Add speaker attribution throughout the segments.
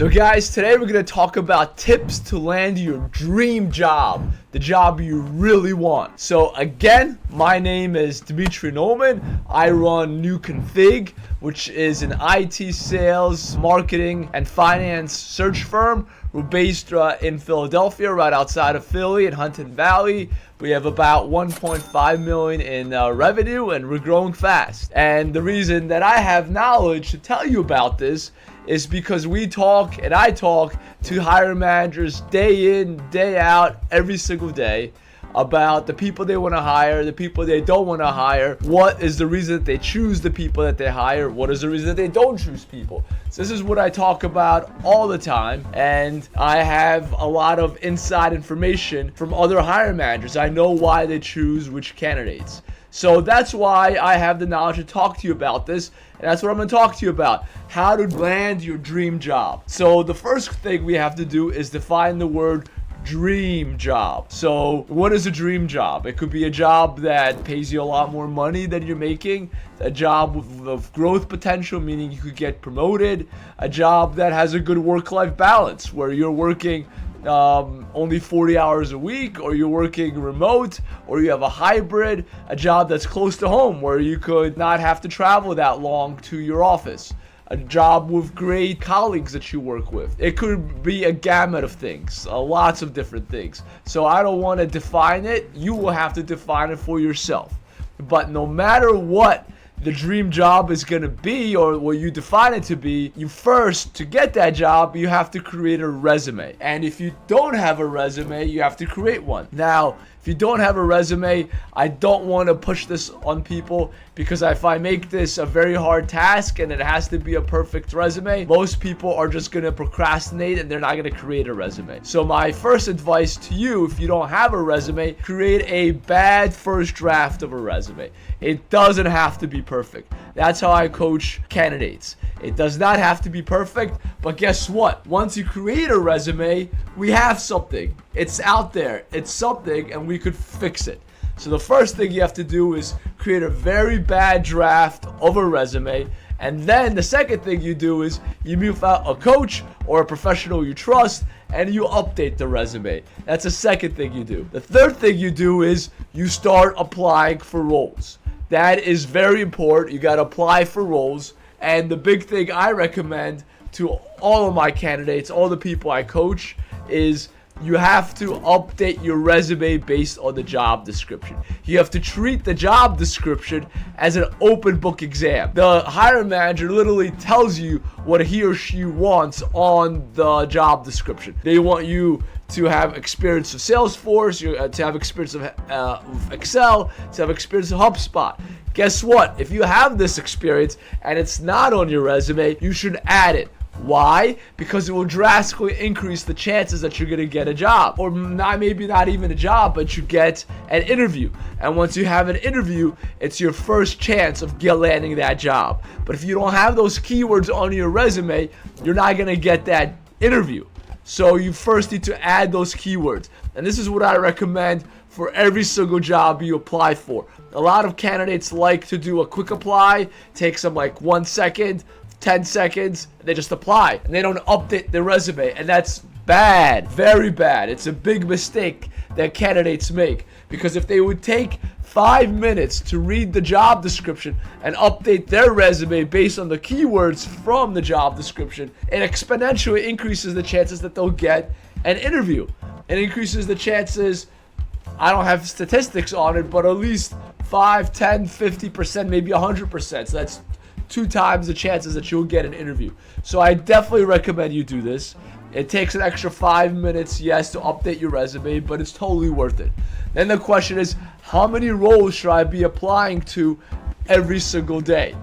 Speaker 1: So guys, today we're going to talk about tips to land your dream job, the job you really want. So again, my name is Dimitri Noman. I run NewConfig, which is an IT sales, marketing, and finance search firm. We're based in Philadelphia, right outside of Philly in Huntington Valley. We have about 1.5 million in revenue, and we're growing fast. And the reason that I have knowledge to tell you about this is because we talk and I talk to hiring managers day in, day out, every single day about the people they want to hire, the people they don't want to hire, what is the reason that they choose the people that they hire, what is the reason that they don't choose people. So this is what I talk about all the time, and I have a lot of inside information from other hiring managers. I know why they choose which candidates. So that's why I have the knowledge to talk to you about this, and that's what I'm going to talk to you about, how to land your dream job. So the first thing we have to do is define the word dream job. So what is a dream job? It could be a job that pays you a lot more money than you're making, a job of growth potential, meaning you could get promoted, a job that has a good work-life balance where you're working only 40 hours a week, or you're working remote, or you have a hybrid, a job that's close to home where you could not have to travel that long to your office, a job with great colleagues that you work with. It could be a gamut of things, lots of different things. So I don't want to define it. You will have to define it for yourself. But no matter what the dream job is going to be, or what you define it to be, you first, to get that job, you have to create a resume. And if you don't have a resume, you have to create one. Now, if you don't have a resume, I don't want to push this on people, because if I make this a very hard task and it has to be a perfect resume, most people are just going to procrastinate and they're not going to create a resume. So my first advice to you, if you don't have a resume, create a bad first draft of a resume. It doesn't have to be perfect. That's how I coach candidates. It does not have to be perfect, but guess what? Once you create a resume, we have something. It's out there. It's something, and we could fix it. So the first thing you have to do is create a very bad draft of a resume. And then the second thing you do is you move out a coach or a professional you trust, and you update the resume. That's the second thing you do. The third thing you do is you start applying for roles. That is very important. You got to apply for roles. And the big thing I recommend to all of my candidates, all the people I coach, is you have to update your resume based on the job description. You have to treat the job description as an open book exam. The hiring manager literally tells you what he or she wants on the job description. They want you to have experience of Salesforce, to have experience of Excel, to have experience of HubSpot. Guess what? If you have this experience and it's not on your resume, you should add it. Why? Because it will drastically increase the chances that you're going to get a job, or maybe not even a job, but you get an interview. And once you have an interview, it's your first chance of landing that job. But if you don't have those keywords on your resume, you're not going to get that interview. So you first need to add those keywords. And this is what I recommend for every single job you apply for. A lot of candidates like to do a quick apply, takes them like 1 second, 10 seconds, they just apply and they don't update their resume, and that's bad, very bad. It's a big mistake that candidates make, because if they would take 5 minutes to read the job description and update their resume based on the keywords from the job description, it exponentially increases the chances that they'll get an interview. It increases the chances, I don't have statistics on it, but at least 5, 10, 50%, maybe 100%. So that's 2 times the chances that you'll get an interview. So I definitely recommend you do this. It takes an extra 5 minutes, yes, to update your resume, but it's totally worth it. Then the question is, how many roles should I be applying to every single day?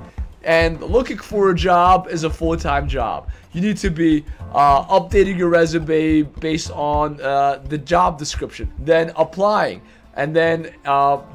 Speaker 1: And looking for a job is a full-time job. You need to be updating your resume based on the job description, then applying, and then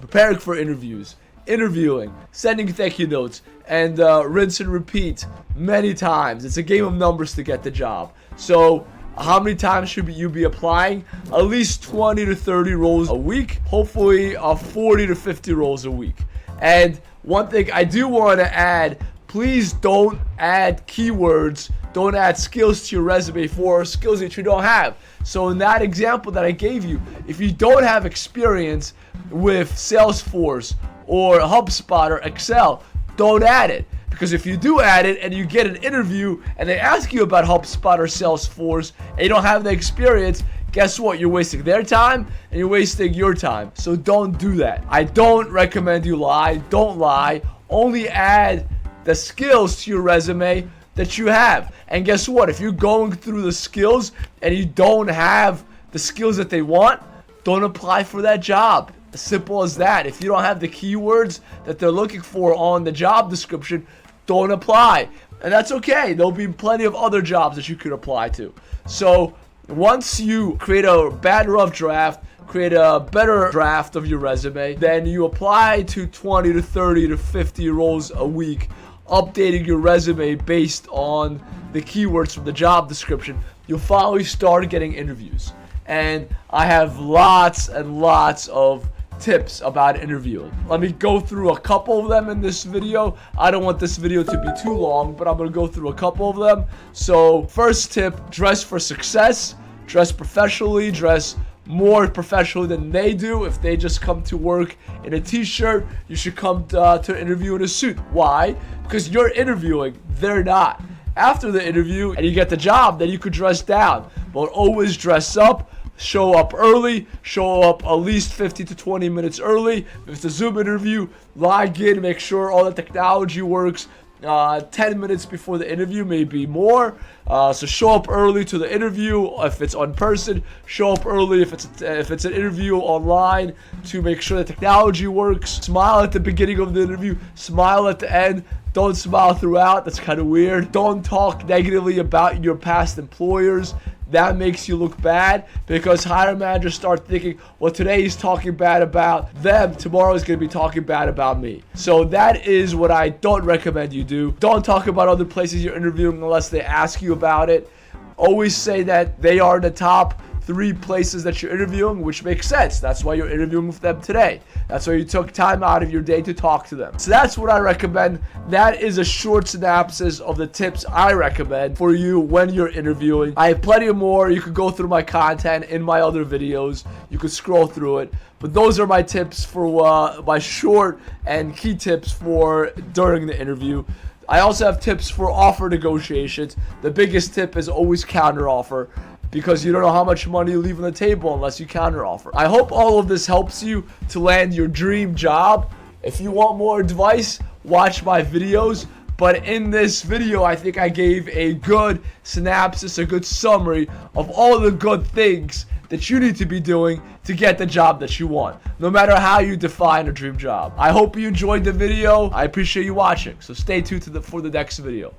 Speaker 1: preparing for interviews, interviewing, sending thank you notes, and rinse and repeat many times. It's a game of numbers to get the job. So how many times should you be applying? At least 20 to 30 roles a week, hopefully 40 to 50 roles a week. And one thing I do want to add, please don't add keywords, don't add skills to your resume for skills that you don't have. So in that example that I gave you, if you don't have experience with Salesforce or HubSpot or Excel, don't add it. Because if you do add it and you get an interview and they ask you about HubSpot or Salesforce and you don't have the experience, guess what? You're wasting their time and you're wasting your time. So don't do that. I don't recommend you lie. Don't lie. Only add the skills to your resume that you have. And guess what? If you're going through the skills and you don't have the skills that they want, don't apply for that job. As simple as that. If you don't have the keywords that they're looking for on the job description, don't apply. And that's okay. There'll be plenty of other jobs that you could apply to. So once you create a bad rough draft, create a better draft of your resume, then you apply to 20 to 30 to 50 roles a week, updating your resume based on the keywords from the job description. You'll finally start getting interviews. And I have lots and lots of tips about interviewing. Let me go through a couple of them in this video. I don't want this video to be too long, but I'm going to go through a couple of them. So first tip, dress for success. Dress professionally. Dress more professionally than they do. If they just come to work in a t-shirt, you should come to interview in a suit. Why? Because you're interviewing, they're not. After the interview and you get the job, then you could dress down. But always dress up. Show up early, show up at least 15 to 20 minutes early. If it's a Zoom interview, log in, make sure all the technology works 10 minutes before the interview, maybe more. So show up early to the interview. If it's in person, show up early. If it's an interview online, to make sure the technology works. Smile at the beginning of the interview, smile at the end. Don't smile throughout. That's kind of weird. Don't talk negatively about your past employers. That makes you look bad, because hiring managers start thinking, well, today he's talking bad about them, tomorrow he's going to be talking bad about me. So that is what I don't recommend you do. Don't talk about other places you're interviewing unless they ask you about it. Always say that they are the top 3 places that you're interviewing, which makes sense. That's why you're interviewing with them today. That's why you took time out of your day to talk to them. So that's what I recommend. That is a short synopsis of the tips I recommend for you when you're interviewing. I have plenty more. You could go through my content in my other videos. You could scroll through it. But those are my tips for my short and key tips for during the interview. I also have tips for offer negotiations. The biggest tip is always counter offer, because you don't know how much money you leave on the table unless you counteroffer. I hope all of this helps you to land your dream job. If you want more advice, watch my videos. But in this video, I think I gave a good synopsis, a good summary of all the good things that you need to be doing to get the job that you want, no matter how you define a dream job. I hope you enjoyed the video. I appreciate you watching. So stay tuned for the next video.